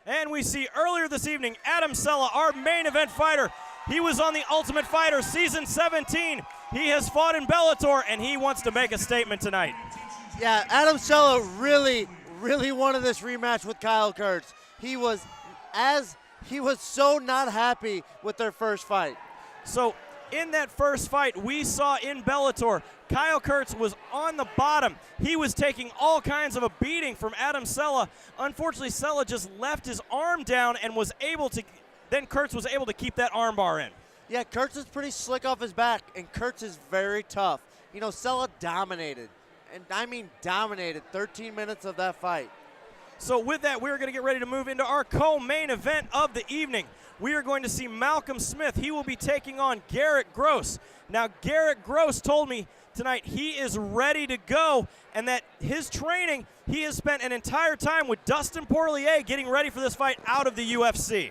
And we see earlier this evening, Adam Cella, our main event fighter. He was on The Ultimate Fighter Season 17. He has fought in Bellator, and he wants to make a statement tonight. Yeah, Adam Cella really wanted this rematch with Kyle Kurtz. He was so not happy with their first fight. So in that first fight we saw in Bellator, Kyle Kurtz was on the bottom. He was taking all kinds of a beating from Adam Cella. Unfortunately, Cella just left his arm down and then Kurtz was able to keep that armbar in. Yeah, Kurtz is pretty slick off his back, and Kurtz is very tough. You know, Cella dominated, and I mean dominated 13 minutes of that fight. So with that, we're going to get ready to move into our co-main event of the evening. We are going to see Malcolm Smith. He will be taking on Garrett Gross. Now, Garrett Gross told me tonight he is ready to go, and that his training, he has spent an entire time with Dustin Poirier getting ready for this fight out of the UFC.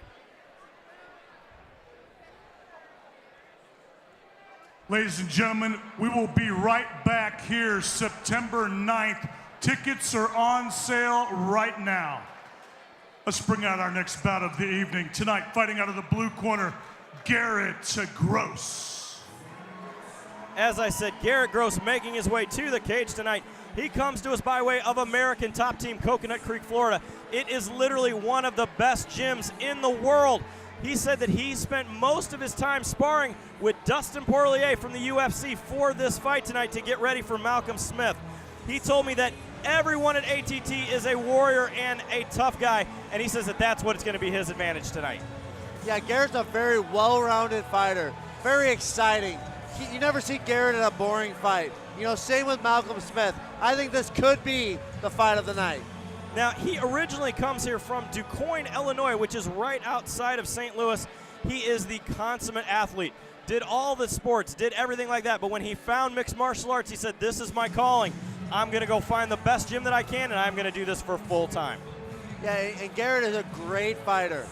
Ladies and gentlemen, we will be right back here September 9th. Tickets are on sale right now. Let's bring out our next bout of the evening. Tonight, fighting out of the blue corner, Garrett Gross. As I said, Garrett Gross making his way to the cage tonight. He comes to us by way of American Top Team, Coconut Creek, Florida. It is literally one of the best gyms in the world. He said that he spent most of his time sparring with Dustin Poirier from the UFC for this fight tonight to get ready for Malcolm Smith. He told me that everyone at ATT is a warrior and a tough guy, and he says that that's what's going to be his advantage tonight. Yeah, Garrett's a very well-rounded fighter, very exciting. You never see Garrett in a boring fight. You know, same with Malcolm Smith. I think this could be the fight of the night. Now, he originally comes here from DuQuoin, Illinois, which is right outside of St. Louis. He is the consummate athlete, did all the sports, did everything like that, but when he found mixed martial arts, he said, this is my calling. I'm going to go find the best gym that I can, and I'm going to do this for full time. Yeah, and Garrett is a great fighter.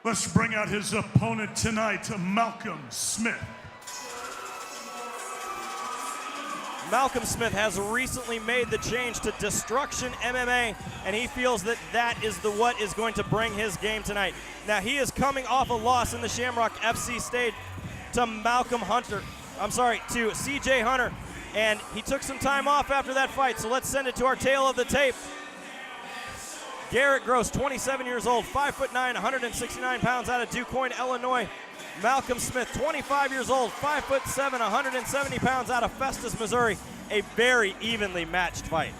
Let's bring out his opponent tonight, Malcolm Smith. Malcolm Smith has recently made the change to Destruction MMA, and he feels that that is what is going to bring his game tonight. Now, he is coming off a loss in the Shamrock FC stage to CJ Hunter, and he took some time off after that fight, so let's send it to our tail of the tape. Garrett Gross, 27 years old, 5'9", 169 pounds, out of DuQuoin, Illinois. Malcolm Smith, 25 years old, 5'7", 170 pounds, out of Festus, Missouri. A very evenly matched fight.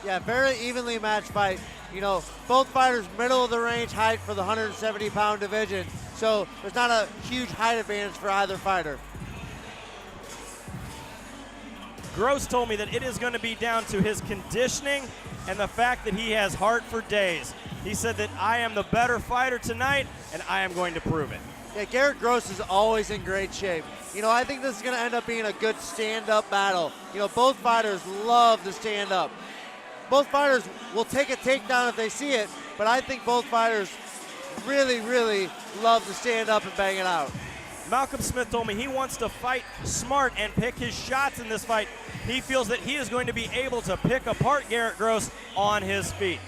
Yeah, very evenly matched fight. You know, both fighters middle of the range height for the 170-pound division, so there's not a huge height advantage for either fighter. Gross told me that it is going to be down to his conditioning and the fact that he has heart for days. He said that I am the better fighter tonight, and I am going to prove it. Yeah, Garrett Gross is always in great shape. You know, I think this is going to end up being a good stand-up battle. You know, both fighters love to stand up. Both fighters will take a takedown if they see it, but I think both fighters really love to stand up and bang it out. Malcolm Smith told me he wants to fight smart and pick his shots in this fight. He feels that he is going to be able to pick apart Garrett Gross on his feet.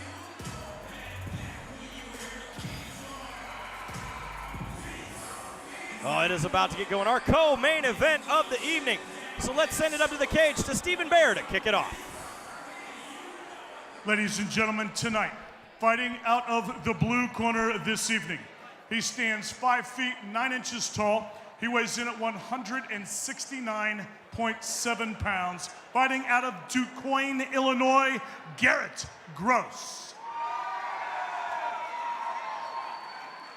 Oh, it is about to get going. Our co-main event of the evening. So let's send it up to the cage to Stephen Baer to kick it off. Ladies and gentlemen, tonight, fighting out of the blue corner this evening. He stands 5 feet 9 inches tall. He weighs in at 169.7 pounds. Fighting out of DuQuoin, Illinois, Garrett Gross.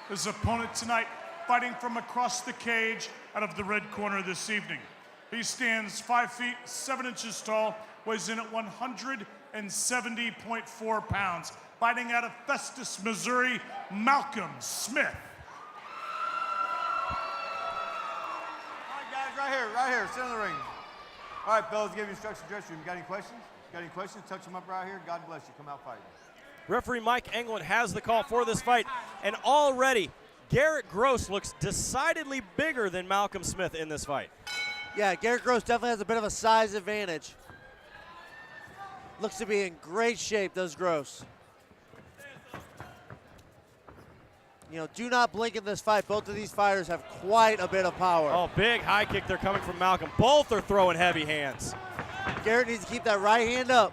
His opponent tonight, fighting from across the cage out of the red corner this evening. He stands 5 feet 7 inches tall, weighs in at 170.4 pounds. Fighting out of Festus, Missouri, Malcolm Smith. All right, guys, right here, center of the ring. All right, fellas, give you instructions, dressing room. You got any questions? Got any questions? Touch them up right here. God bless you. Come out fighting. Referee Mike Englund has the call for this fight, and already Garrett Gross looks decidedly bigger than Malcolm Smith in this fight. Yeah, Garrett Gross definitely has a bit of a size advantage. Looks to be in great shape, does Gross. You know, do not blink in this fight. Both of these fighters have quite a bit of power. Oh, big high kick there coming from Malcolm. Both are throwing heavy hands. Garrett needs to keep that right hand up.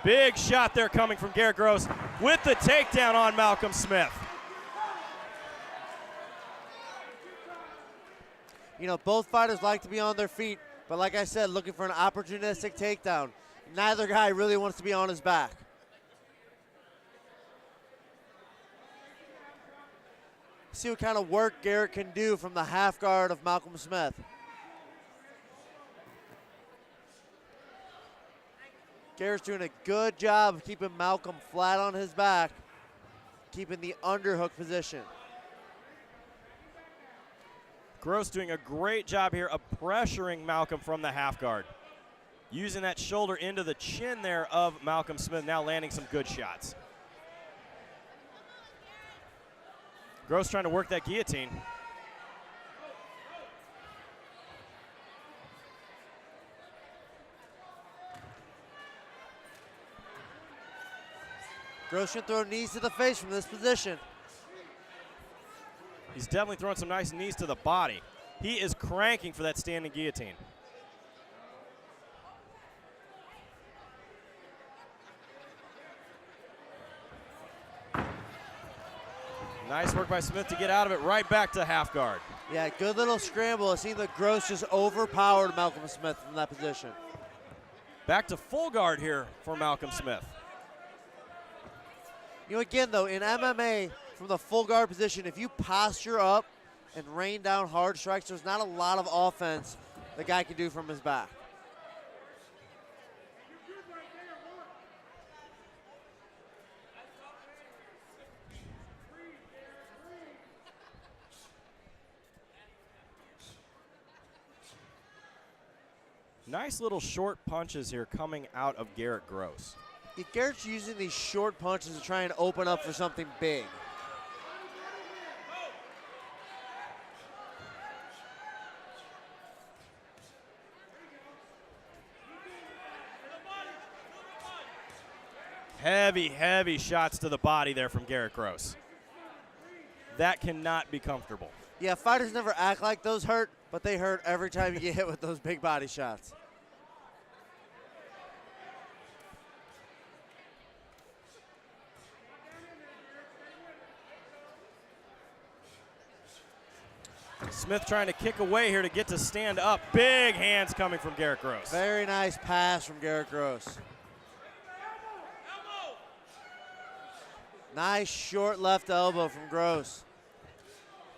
Big shot there coming from Garrett Gross with the takedown on Malcolm Smith. You know, both fighters like to be on their feet, but like I said, looking for an opportunistic takedown. Neither guy really wants to be on his back. See what kind of work Garrett can do from the half guard of Malcolm Smith. Garrett's doing a good job of keeping Malcolm flat on his back, keeping the underhook position. Gross doing a great job here of pressuring Malcolm from the half guard. Using that shoulder into the chin there of Malcolm Smith, now landing some good shots. Gross trying to work that guillotine. Gross can throw knees to the face from this position. He's definitely throwing some nice knees to the body. He is cranking for that standing guillotine. Nice work by Smith to get out of it, right back to half guard. Yeah, good little scramble. It seemed like Gross just overpowered Malcolm Smith from that position. Back to full guard here for Malcolm Smith. You know, again, though, in MMA, from the full guard position, if you posture up and rain down hard strikes, there's not a lot of offense the guy can do from his back. Nice little short punches here coming out of Garrett Gross. If Garrett's using these short punches to try and open up for something big. Heavy, heavy shots to the body there from Garrett Gross. That cannot be comfortable. Yeah, fighters never act like those hurt, but they hurt every time you get hit with those big body shots. Smith trying to kick away here to get to stand up. Big hands coming from Garrett Gross. Very nice pass from Garrett Gross. Nice short left elbow from Gross.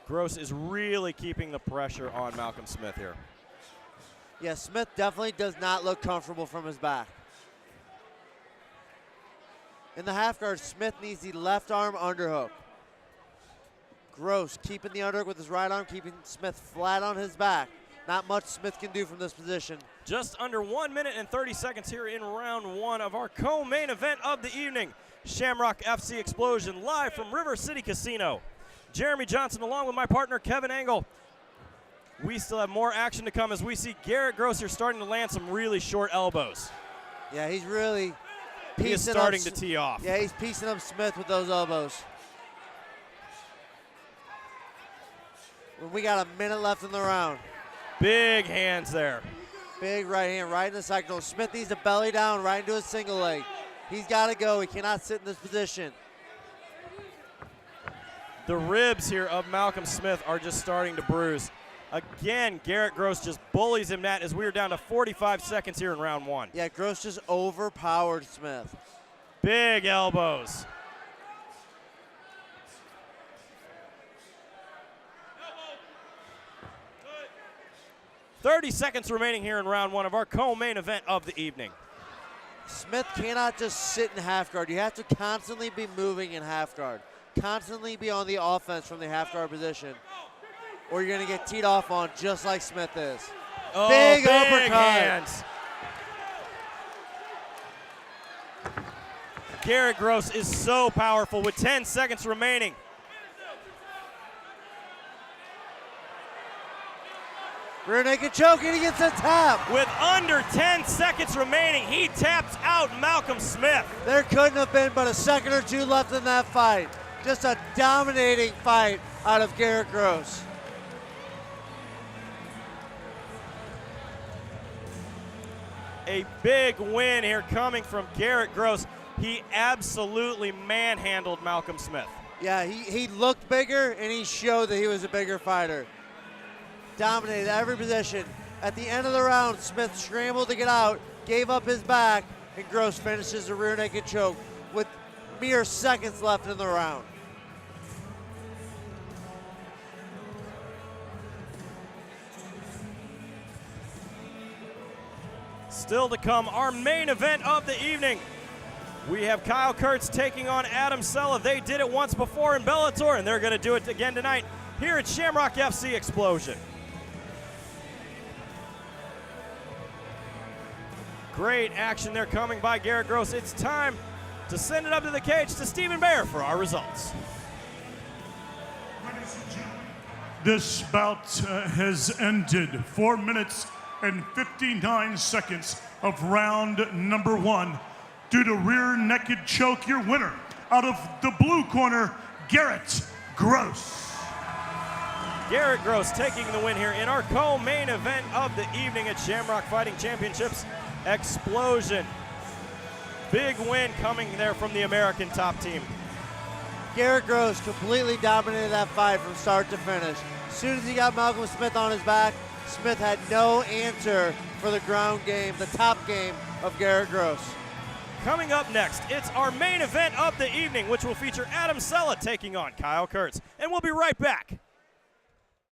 Gross is really keeping the pressure on Malcolm Smith here. Yeah, Smith definitely does not look comfortable from his back. In the half guard, Smith needs the left arm underhook. Gross keeping the underhook with his right arm, keeping Smith flat on his back. Not much Smith can do from this position. Just under 1 minute and 30 seconds here in round one of our co-main event of the evening. Shamrock FC Explosion live from River City Casino. Jeremy Johnson along with my partner Kevin Engel. We still have more action to come as we see Garrett Gross here starting to land some really short elbows. Yeah, he's really He is starting to tee off. Yeah, he's piecing up Smith with those elbows. When we got a minute left in the round. Big hands there. Big right hand right in the cycle. Smith needs to belly down right into his single leg. He's got to go. He cannot sit in this position. The ribs here of Malcolm Smith are just starting to bruise. Again, Garrett Gross just bullies him, Nat, as we are down to 45 seconds here in round one. Yeah, Gross just overpowered Smith. Big elbows. .30 seconds remaining here in round one of our co-main event of the evening. Smith cannot just sit in half guard. You have to constantly be moving in half guard. Constantly be on the offense from the half guard position, or you're going to get teed off on just like Smith is. Oh, big uppercut. hands. Garrett Gross is so powerful with 10 seconds remaining. Rear naked choke, and he gets a tap. With under 10 seconds remaining, he taps out Malcolm Smith. There couldn't have been but a second or two left in that fight. Just a dominating fight out of Garrett Gross. A big win here coming from Garrett Gross. He absolutely manhandled Malcolm Smith. Yeah, he looked bigger, and he showed that he was a bigger fighter. Dominated every position. At the end of the round, Smith scrambled to get out, gave up his back, and Gross finishes the rear naked choke with mere seconds left in the round. Still to come, our main event of the evening. We have Kyle Kurtz taking on Adam Sella. They did it once before in Bellator, and they're going to do it again tonight here at Shamrock FC Explosion. Great action there coming by Garrett Gross. It's time to send it up to the cage to Stephen Baer for our results. This bout has ended. 4 minutes and 59 seconds of round number 1. Due to rear naked choke, your winner out of the blue corner, Garrett Gross. Garrett Gross taking the win here in our co-main event of the evening at Shamrock Fighting Championships Explosion. Big win coming there from the American top team. Garrett Gross completely dominated that fight from start to finish. As soon as he got Malcolm Smith on his back, Smith had no answer for the ground game, the top game of Garrett Gross. Coming up next, it's our main event of the evening, which will feature Adam Sella taking on Kyle Kurtz. And we'll be right back.